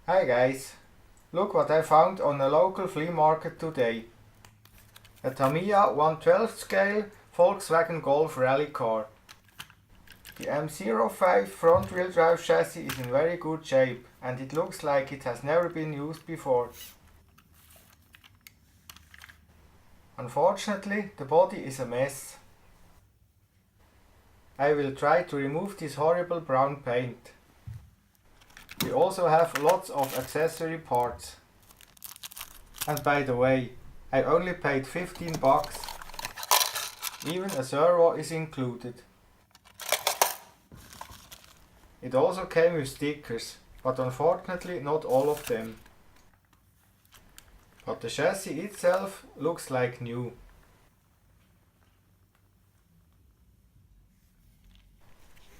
Hi guys, look what I found on a local flea market today. A TAMIYA 1/12 scale Volkswagen Golf rally car. The M-05 front wheel drive chassis is in very good shape and it looks like it has never been used before. Unfortunately, the body is a mess. I will try to remove this horrible brown paint. We also have lots of accessory parts. And by the way, I only paid 15 bucks. Even a servo is included. It also came with stickers, but unfortunately not all of them. But the chassis itself looks like new.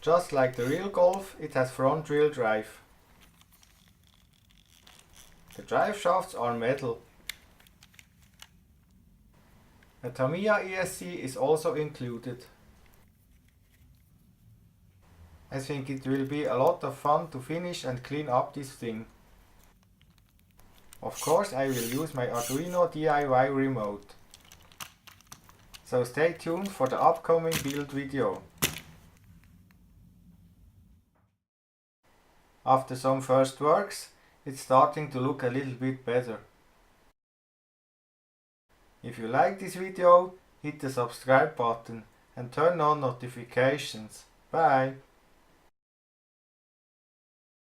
Just like the real Golf, it has front wheel drive. The drive shafts are metal. A TAMIYA ESC is also included. I think it will be a lot of fun to finish and clean up this thing. Of course I will use my Arduino DIY remote. So stay tuned for the upcoming build video. After some first works, it's starting to look a little bit better. If you like this video, hit the subscribe button and turn on notifications. Bye!